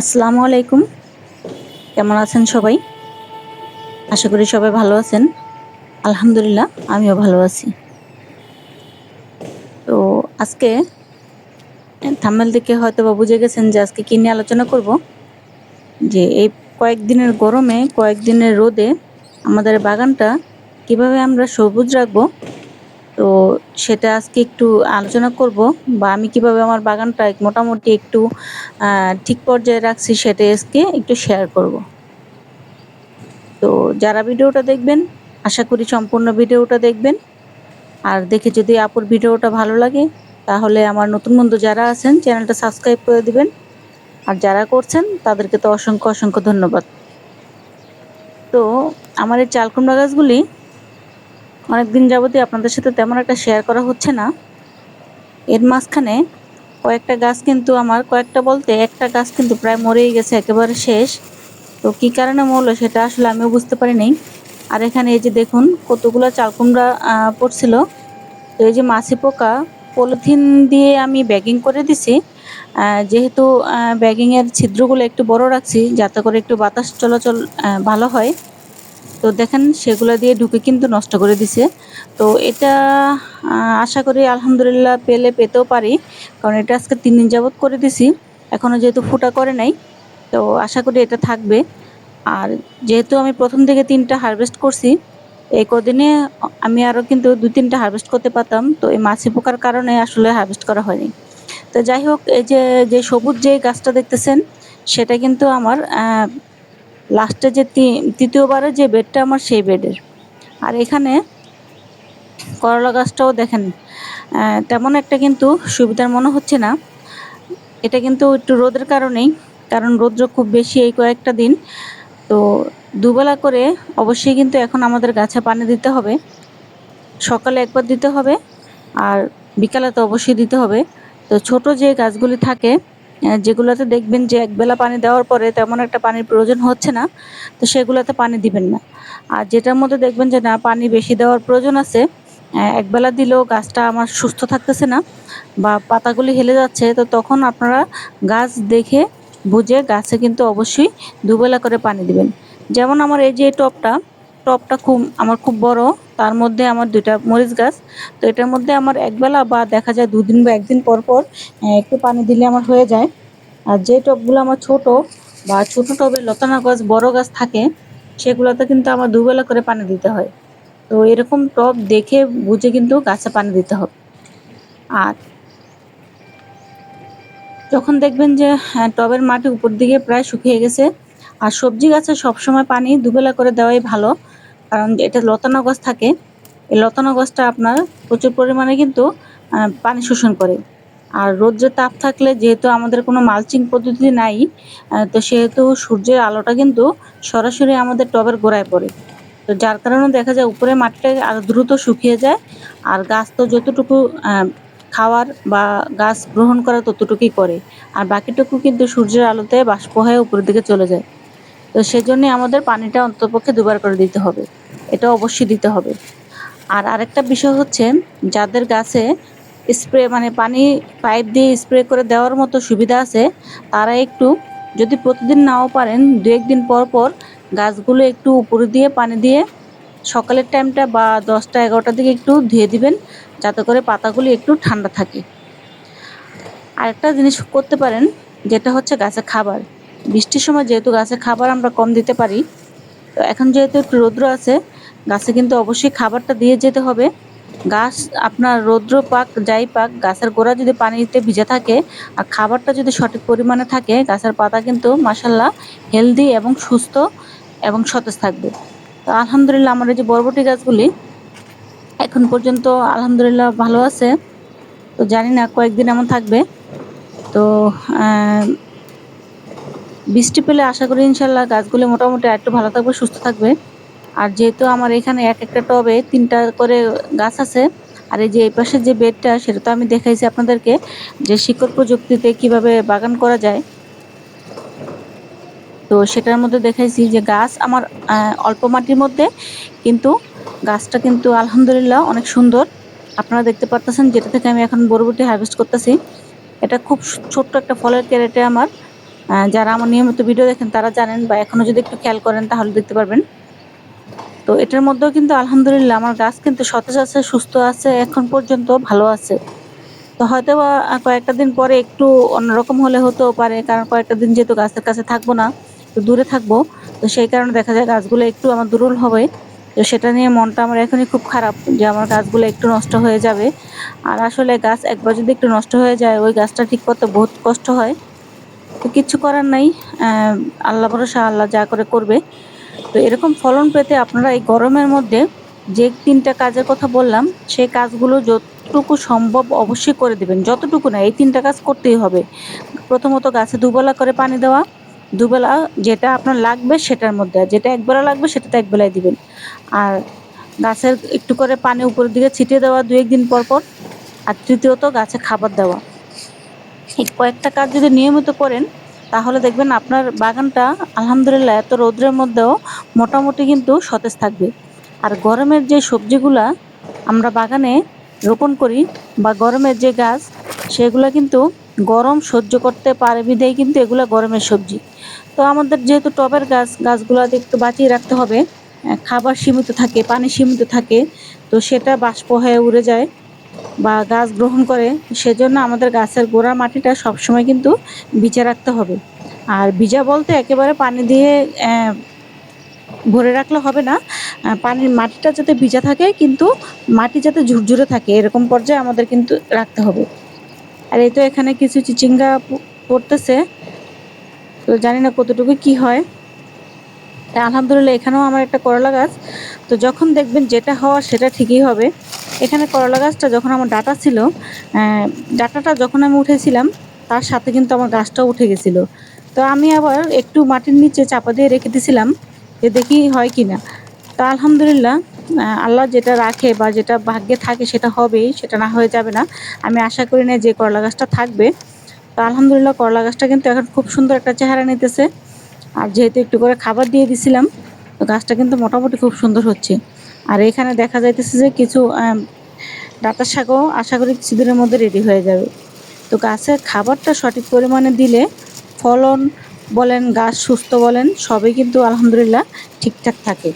আসসালামু আলাইকুম। কেমন আছেন সবাই? আশা করি সবাই ভালো আছেন। আলহামদুলিল্লাহ আমিও ভালো আছি। তো আজকে থাম্বনেল দেখে হয়তোবা বুঝে গেছেন যে আজকে কি নিয়ে আলোচনা করব। যে এই কয়েকদিনের গরমে, কয়েকদিনের রোদে আমাদের বাগানটা কিভাবে আমরা সবুজ রাখবো, তো সেটা আজকে একটু আলোচনা করব। বা আমি কিভাবে আমার বাগানটা মোটামুটি একটু ঠিক পর্যায়ে রাখছি সেটা আজকে একটু শেয়ার করব। তো যারা ভিডিওটা দেখবেন, আশা করি সম্পূর্ণ ভিডিওটা দেখবেন। আর দেখে যদি আপুর ভিডিওটা ভালো লাগে, তাহলে আমার নতুন বন্ধু যারা আছেন চ্যানেলটা সাবস্ক্রাইব করে দিবেন। আর যারা করছেন তাদেরকে তো অসংখ্য অসংখ্য ধন্যবাদ। তো আমার এই চাল কুমড়া গাছগুলি অনেকদিন যাবতই আপনাদের সাথে তেমন একটা শেয়ার করা হচ্ছে না। এর মাঝখানে কয়েকটা গাছ কিন্তু আমার, কয়েকটা বলতে একটা গাছ কিন্তু প্রায় মরেই গেছে, একেবারে শেষ। তো কি কারণে মরলো সেটা আসলে আমিও বুঝতে পারিনি। আর এখানে এই যে দেখুন কতগুলা চাল কুমড়া পড়ছিল। তো এই যে মাছি পোকা, পলিথিন দিয়ে আমি ব্যাগিং করে দিছি। যেহেতু ব্যাগিং এর ছিদ্রগুলো একটু বড় রাখছি যাতে করে একটু বাতাস চলাচল ভালো হয়। তো দেখেন সেগুলো দিয়ে ঢুকে কিন্তু নষ্ট করে দিছে। তো এটা আশা করি আলহামদুলিল্লাহ পেতেও পারি, কারণ এটা আজকে 3 দিন যাবত করে দিছি। এখনো যেহেতু ফুটা করে নাই, তো আশা করি এটা থাকবে। আর যেহেতু আমি প্রথম থেকে 3টা হারভেস্ট করছি, এই কদিনে আমি আরো কিন্তু 2-3টা হারভেস্ট করতে পারতাম। তো এই মাছি পোকার কারণে আসলে হারভেস্ট করা হয়নি। তো যাই হোক, এই যে সবুজ যে গাছটা দেখতেছেন, সেটা কিন্তু আমার লাস্টে যে তৃতীয়বারের যে বেডটা আমার সেই বেডের। আর এখানে করলা গাছটাও দেখেন তেমন একটা কিন্তু সুবিধার মনে হচ্ছে না। এটা কিন্তু একটু রোদের কারণেই, কারণ রৌদ্র খুব বেশি এই কয়েকটা দিন। তো দুবেলা করে অবশ্যই কিন্তু এখন আমাদের গাছে পানি দিতে হবে। সকালে একবার দিতে হবে, আর বিকালে তো অবশ্যই দিতে হবে। তো ছোট যে গাছগুলি থাকে, যেগুলোতে দেখবেন যে একবেলা পানি দেওয়ার পরে তেমন একটা পানির প্রয়োজন হচ্ছে না, তো সেগুলোতে পানি দিবেন না। আর যেটার মধ্যে দেখবেন যে না, পানি বেশি দেওয়ার প্রয়োজন আছে, একবেলা দিলেও গাছটা আমার সুস্থ থাকতেছে না বা পাতাগুলি হেলে যাচ্ছে, তো তখন আপনারা গাছ দেখে বুঝে গাছে কিন্তু অবশ্যই দুবেলা করে পানি দিবেন। যেমন আমার এই যে টপটা খুব বড়, তার মধ্যে আমার 2টা মরিচ গাছ। তো এটার মধ্যে আমার একবেলা বা দেখা যায় 2 দিন বা 1 দিন পর পর একটু পানি দিলে আমার হয়ে যায়। আর যে টবগুলো আমার ছোট বা ছোট টবে লতানো গাছ, বড় গাছ থাকে, সেগুলোতে কিন্তু আমার দুবেলা করে পানি দিতে হয়। তো এরকম টব দেখে বুঝে কিন্তু গাছে পানি দিতে হবে। আর যখন দেখবেন যে টবের মাটি উপর দিকে প্রায় শুকিয়ে গেছে, আর সবজি গাছে সবসময় পানি দুবেলা করে দেওয়াই ভালো, কারণ এটা লতানো গাছ থাকে। এই লতানো গাছটা আপনার প্রচুর পরিমাণে কিন্তু পানি শোষণ করে। আর রৌদ্রের তাপ থাকলে, যেহেতু আমাদের কোনো মালচিং পদ্ধতি নাই, তো সেহেতু সূর্যের আলোটা কিন্তু সরাসরি আমাদের টবের গোড়ায় পড়ে। তো যার কারণে দেখা যায় উপরে মাটিটা আরো দ্রুত শুকিয়ে যায়। আর গাছ তো যতটুকু খাওয়ার বা গাছ গ্রহণ করা ততটুকুই করে, আর বাকিটুকু কিন্তু সূর্যের আলোতে বাষ্প হয়ে উপরের দিকে চলে যায়। তো সেজন্য আমাদের পানিটা অন্ততপক্ষে 2 বার করে দিতে হবে। এটা অবশ্যই দিতে হবে। আর আরেকটা বিষয় হচ্ছে, যাদের গাছে স্প্রে মানে পানি পাইপ দিয়ে স্প্রে করে দেওয়ার মতো সুবিধা আছে, তারা একটু, যদি প্রতিদিন নাও পারেন, 2-1 দিন পর পর গাছগুলো একটু উপরে দিয়ে পানি দিয়ে সকালের টাইমটা বা 10টা-11টার দিকে একটু ধুয়ে দিবেন, যাতে করে পাতাগুলি একটু ঠান্ডা থাকে। আরেকটা জিনিস করতে পারেন, যেটা হচ্ছে গাছের খাবার। বৃষ্টির সময় যেহেতু গাছে খাবার আমরা কম দিতে পারি, তো এখন যেহেতু একটু রৌদ্র আছে, গাছে কিন্তু অবশ্যই খাবারটা দিয়ে যেতে হবে। গাছ আপনার রৌদ্র পাক যাই পাক, গাছের গোড়া যদি পানিতে ভিজে থাকে আর খাবারটা যদি সঠিক পরিমাণে থাকে, গাছের পাতা কিন্তু মাশাআল্লাহ হেলদি এবং সুস্থ এবং সতেজ থাকবে। তো আলহামদুলিল্লাহ আমার এই যে বরবটি গাছগুলি এখন পর্যন্ত আলহামদুলিল্লাহ ভালো আছে। তো জানি না কয়েকদিন এমন থাকবে। তো আহ, বৃষ্টি পেলে আশা করি ইনশাল্লাহ গাছগুলি মোটামুটি একটু ভালো থাকবে, সুস্থ থাকবে। আর যেহেতু আমার এখানে একটা টবে 3টা করে গাছ আছে, আর এই যে এই পাশের যে বেডটা, সেটা তো আমি দেখাইছি আপনাদেরকে, যে শিকড় প্রযুক্তিতে কিভাবে বাগান করা যায়। তো সেটার মধ্যে দেখাইছি যে গাছ আমার অল্প মাটির মধ্যে কিন্তু গাছটা কিন্তু আলহামদুলিল্লাহ অনেক সুন্দর। আপনারা দেখতে পারতেছেন, যেটা থেকে আমি এখন বরবটি হারভেস্ট করতেছি। এটা খুব ছোট্ট একটা ফলের ক্যারেটে আমার যারা আমার নিয়মিত ভিডিও দেখেন তারা জানেন, বা এখনও যদি একটু খেয়াল করেন তাহলে দেখতে পারবেন। তো এটার মধ্যেও কিন্তু আলহামদুলিল্লাহ আমার গাছ কিন্তু সতেজ আছে, সুস্থ আছে, এখন পর্যন্ত ভালো আছে। তো হয়তোবা কয়েকটা দিন পরে একটু অন্যরকম হলে হতেও পারে, কারণ কয়েকটা দিন যেহেতু গাছের কাছে থাকবো না, তো দূরে থাকবো, তো সেই কারণে দেখা যায় গাছগুলো একটু আমার দুর্বল হবে। তো সেটা নিয়ে মনটা আমার এখনই খুব খারাপ যে আমার গাছগুলো একটু নষ্ট হয়ে যাবে। আর আসলে গাছ একবার যদি একটু নষ্ট হয়ে যায়, ওই গাছটা ঠিক করতে বহুত কষ্ট হয়। তো কিচ্ছু করার নাই, আল্লাহ ভরসা, আল্লাহ যা করে করবে। তো এরকম ফলন পেতে আপনারা এই গরমের মধ্যে যে ৩টা কাজের কথা বললাম, সেই কাজগুলো যতটুকু সম্ভব অবশ্যই করে দিবেন। যতটুকু না, এই ৩টা কাজ করতেই হবে। প্রথমত গাছে দুবেলা করে পানি দেওয়া, দুবেলা যেটা আপনার লাগবে সেটার মধ্যে, আর যেটা একবেলা লাগবে সেটা তো একবেলায় দিবেন। আর গাছের একটু করে পানি উপরের দিকে ছিটিয়ে দেওয়া ২-১ দিন পর পর। আর তৃতীয়ত গাছে খাবার দেওয়া। এই কয়েকটা কাজ যদি নিয়মিত করেন, তাহলে দেখবেন আপনার বাগানটা আলহামদুলিল্লাহ এত রৌদ্রের মধ্যেও মোটামুটি কিন্তু সতেজ থাকবে। আর গরমের যে সবজিগুলা আমরা বাগানে রোপণ করি, বা গরমের যে গাছ, সেগুলা কিন্তু গরম সহ্য করতে পারে বিধায় কিন্তু এগুলা গরমের সবজি। তো আমাদের যেহেতু টবের গাছ, গাছগুলাতে একটু বাঁচিয়ে রাখতে হবে। খাবার সীমিত থাকে, পানি সীমিত থাকে, তো সেটা বাষ্প হয়ে উড়ে যায় বা গাছ গ্রহণ করে। সেজন্য আমাদের গাছের গোড়ার মাটিটা সবসময় কিন্তু ভিজা রাখতে হবে। আর ভিজা বলতে একেবারে পানি দিয়ে ভরে রাখলে হবে না। পানির মাটিটা যাতে ভিজা থাকে, কিন্তু মাটি যাতে ঝুরঝুরে থাকে, এরকম পর্যায়ে আমাদের কিন্তু রাখতে হবে। আর এই তো এখানে কিছু চিচিঙ্গা পড়তেছে, তো জানি না কতটুকু কি হয়। তা আলহামদুলিল্লাহ এখানেও আমার একটা করলা গাছ। তো যখন দেখবেন যেটা হওয়ার সেটা ঠিকই হবে। এখানে করলা গাছটা যখন আমার ডাঁটা ছিল, ডাঁটাটা যখন আমি উঠেছিলাম, তার সাথে কিন্তু আমার গাছটাও উঠে গেছিল। তো আমি আবার একটু মাটির নিচে চাপা দিয়ে রেখে দিয়েছিলাম যে দেখি হয় কি না। তো আলহামদুলিল্লাহ আল্লাহ যেটা রাখে বা যেটা ভাগ্যে থাকে সেটা হবেই, সেটা না হয়ে যাবে না। আমি আশা করি না যে করলা গাছটা থাকবে। তো আলহামদুলিল্লাহ করলা গাছটা কিন্তু এখন খুব সুন্দর একটা চেহারা নিতেছে। আর যেহেতু একটু করে খাবার দিয়ে দিছিলাম, তো গাছটা কিন্তু মোটামুটি খুব সুন্দর হচ্ছে। আর এখানে দেখা যাইতেছে যে কিছু ডাঁটার শাকও আশা করি কিছুদিনের মধ্যে রেডি হয়ে যাবে। তো গাছের খাবারটা সঠিক পরিমাণে দিলে ফলন বলেন, গাছ সুস্থ বলেন, সবই কিন্তু আলহামদুলিল্লাহ ঠিকঠাক থাকে।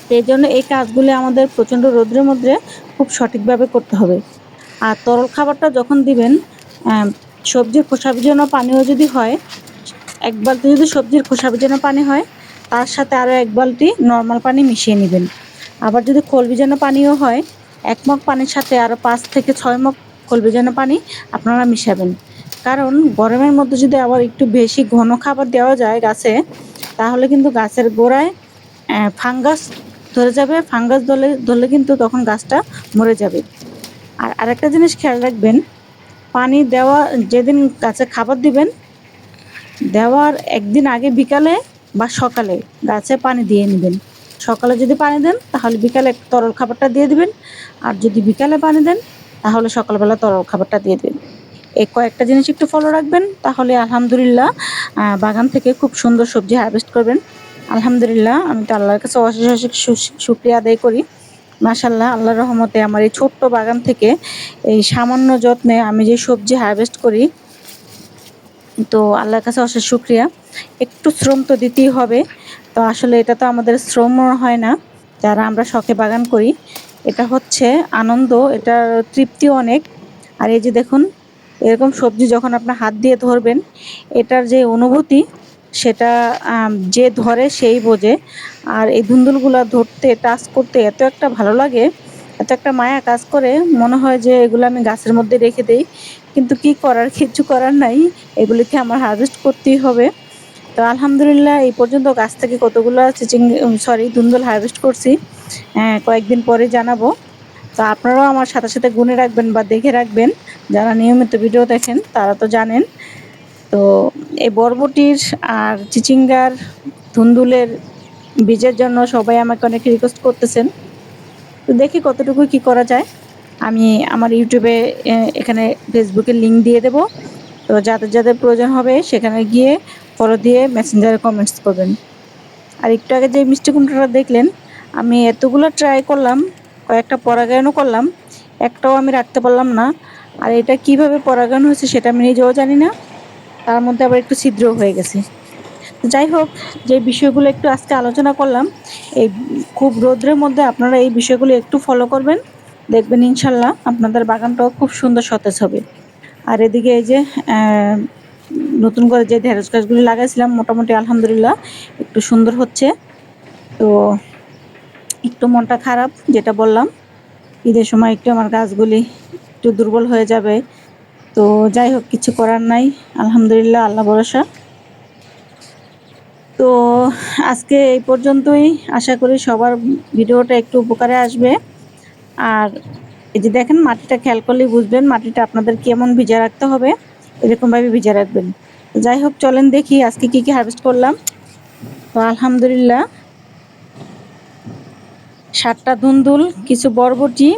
তো এই জন্য এই কাজগুলি আমাদের প্রচণ্ড রৌদ্রের মধ্যে খুব সঠিকভাবে করতে হবে। আর তরল খাবারটা যখন দিবেন, সবজির খোসা ভিজানো পানিও যদি হয়, ১ বালতি যদি সবজির খোসা ভিজানো পানি হয়, তার সাথে আরও ১ বালতি নর্মাল পানি মিশিয়ে নেবেন। আবার যদি খোল ভিজানো পানিও হয়, ১ মগ পানির সাথে আরও ৫ থেকে ৬ মগ খোল ভিজানো পানি আপনারা মিশাবেন। কারণ গরমের মধ্যে যদি আবার একটু বেশি ঘন খাবার দেওয়া যায় গাছে, তাহলে কিন্তু গাছের গোড়ায় ফাঙ্গাস ধরে যাবে। ফাঙ্গাস ধরলে কিন্তু তখন গাছটা মরে যাবে। আর আরেকটা জিনিস খেয়াল রাখবেন, পানি দেওয়া যেদিন গাছে খাবার দিবেন, দেওয়ার ১ দিন আগে বিকালে বা সকালে গাছে পানি দিয়ে নেবেন। সকালে যদি পানি দেন, তাহলে বিকালে তরল খাবারটা দিয়ে দিবেন। আর যদি বিকালে পানি দেন, তাহলে সকালবেলা তরল খাবারটা দিয়ে দিবেন। এই কয়েকটা জিনিস একটু ফলো রাখবেন, তাহলে আলহামদুলিল্লাহ বাগান থেকে খুব সুন্দর সবজি হারভেস্ট করবেন। আলহামদুলিল্লাহ আমি তো আল্লাহর কাছে অশেষ অশেষ শুকরিয়া আদায় করি। মাশাআল্লাহ, আল্লাহর রহমতে আমার এই ছোট্ট বাগান থেকে এই সামান্য যত্নে আমি যে সবজি হারভেস্ট করি, তো আল্লাহর কাছে অশেষ শুকরিয়া। একটু শ্রম তো দিতেই হবে। তো আসলে এটা তো আমাদের শ্রম হয় না, যারা আমরা শখে বাগান করি। এটা হচ্ছে আনন্দ, এটার তৃপ্তিও অনেক। আর এই যে দেখুন, এরকম সবজি যখন আপনার হাত দিয়ে ধরবেন, এটার যে অনুভূতি, সেটা যে ধরে সেই বোঝে। আর এই ধুন্দুলগুলা ধরতে, টাচ করতে এত একটা ভালো লাগে, এত একটা মায়া কাজ করে, মনে হয় যে এগুলো আমি গাছের মধ্যে রেখে দেই। কিন্তু কি করার, কিচ্ছু করার নাই। এগুলিকে আমার হারভেস্ট করতেই হবে। তো আলহামদুলিল্লাহ এই পর্যন্ত গাছ থেকে কতগুলো ধুন্দুল হারভেস্ট করছি, কয়েকদিন পরে জানাবো। তো আপনারাও আমার সাথে সাথে গুনে রাখবেন বা দেখে রাখবেন। যারা নিয়মিত ভিডিও দেখেন তারা তো জানেন। তো এই বরবটির আর চিচিঙ্গার, ধুন্দুলের বীজের জন্য সবাই আমাকে অনেক রিকোয়েস্ট করতেছেন। তো দেখি কতটুকু কি করা যায়। আমি আমার ইউটিউবে, এখানে ফেসবুকের লিঙ্ক দিয়ে দেব। তো যাদের যাদের প্রয়োজন হবে সেখানে গিয়ে ফলো দিয়ে মেসেঞ্জারে কমেন্টস করবেন। আর একটু আগে যে মিষ্টি কুমড়াটা দেখলেন, আমি এতগুলো ট্রাই করলাম, কয়েকটা পরাগায়নও করলাম, একটাও আমি রাখতে পারলাম না। আর এটা কিভাবে পরাগায়ন হয়েছে সেটা আমি নিজেও জানি না। তার মধ্যে আবার একটু ছিদ্র হয়ে গেছে। যাই হোক, যে বিষয়গুলো একটু আজকে আলোচনা করলাম, এই খুব রৌদ্রের মধ্যে আপনারা এই বিষয়গুলো একটু ফলো করবেন, দেখবেন ইনশাল্লাহ আপনাদের বাগানটাও খুব সুন্দর সতেজ হবে। আর এদিকে এই যে নতুন করে যে ঢেঁড়স গাছগুলি লাগাইছিলাম, মোটামুটি আলহামদুলিল্লাহ একটু সুন্দর হচ্ছে। তো একটু মনটা খারাপ, যেটা বললাম, ঈদের সময় একটু আমার গাছগুলি একটু দুর্বল হয়ে যাবে। তো যাই হোক, কিছু করার নাই, আলহামদুলিল্লাহ, আল্লাহ ভরসা। তো আজকে এই পর্যন্তই, আশা করি সবার ভিডিওটা একটু উপকারে আসবে। আর এই যে দেখেন, মাটিটা খেয়াল করলেই বুঝবেন মাটিটা আপনাদের কেমন ভিজা রাখতে হবে, এরকমভাবে ভিজা রাখবেন। যাই হোক, চলেন দেখি আজকে কি কি হারভেস্ট করলাম। তো আলহামদুলিল্লাহ 7টা ধুন্দুল, কিছু বরবটি,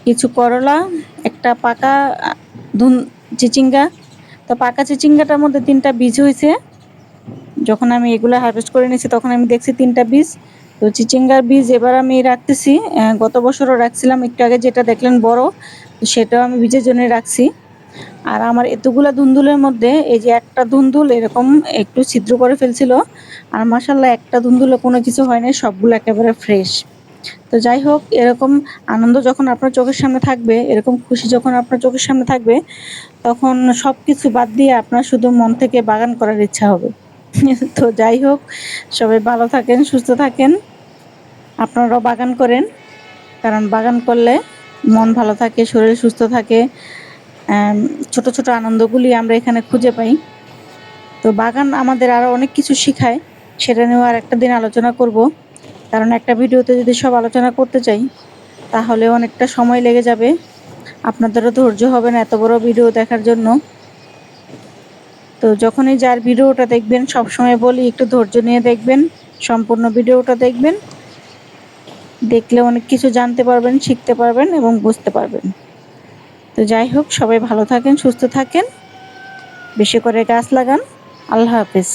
কিছু করলা, একটা পাকা চিচিঙ্গা। তো পাকা চিচিঙ্গাটার মধ্যে 3টা বীজ হয়েছে। যখন আমি এগুলো হারভেস্ট করে নিয়েছি তখন আমি দেখছি 3টা বীজ। তো চিচিঙ্গার বীজ এবার আমি রাখতেছি, গত বছরও রাখছিলাম, একটু আগে যেটা দেখলেন বড়, সেটাও আমি বীজের জন্য রাখছি। আর আমার এতগুলা ধুন্দুলের মধ্যে এই যে একটা ধুন্দুল এরকম একটু ছিদ্র করে ফেলছিল, আর মাশাল্লাহ একটা ধুন্দুলে কোনো কিছু হয় না, সবগুলো একেবারে ফ্রেশ। তো যাই হোক, এরকম আনন্দ যখন আপনার চোখের সামনে থাকবে, এরকম খুশি যখন আপনার চোখের সামনে থাকবে, তখন সব কিছু বাদ দিয়ে আপনার শুধু মন থেকে বাগান করার ইচ্ছা হবে। তো যাই হোক, সবাই ভালো থাকেন, সুস্থ থাকেন, আপনারাও বাগান করেন, কারণ বাগান করলে মন ভালো থাকে, শরীর সুস্থ থাকে, ছোট ছোট আনন্দগুলি আমরা এখানে খুঁজে পাই। তো বাগান আমাদের আরও অনেক কিছু শেখায়, সেটা নিয়েও আর একটা দিন আলোচনা করব, কারণ একটা ভিডিওতে যদি সব আলোচনা করতে চাই তাহলে অনেকটা সময় লেগে যাবে, আপনাদেরও ধৈর্য হবে না এত বড় ভিডিও দেখার জন্য। তো যখনই যার ভিডিওটা দেখবেন, সবসময় বলি একটু ধৈর্য নিয়ে দেখবেন, সম্পূর্ণ ভিডিওটা দেখবেন, দেখলে অনেক কিছু জানতে পারবেন, শিখতে পারবেন এবং বুঝতে পারবেন। তো যাই হোক, সবাই ভালো থাকেন, সুস্থ থাকেন, বেশি করে গাছ লাগান। আল্লাহ হাফেজ।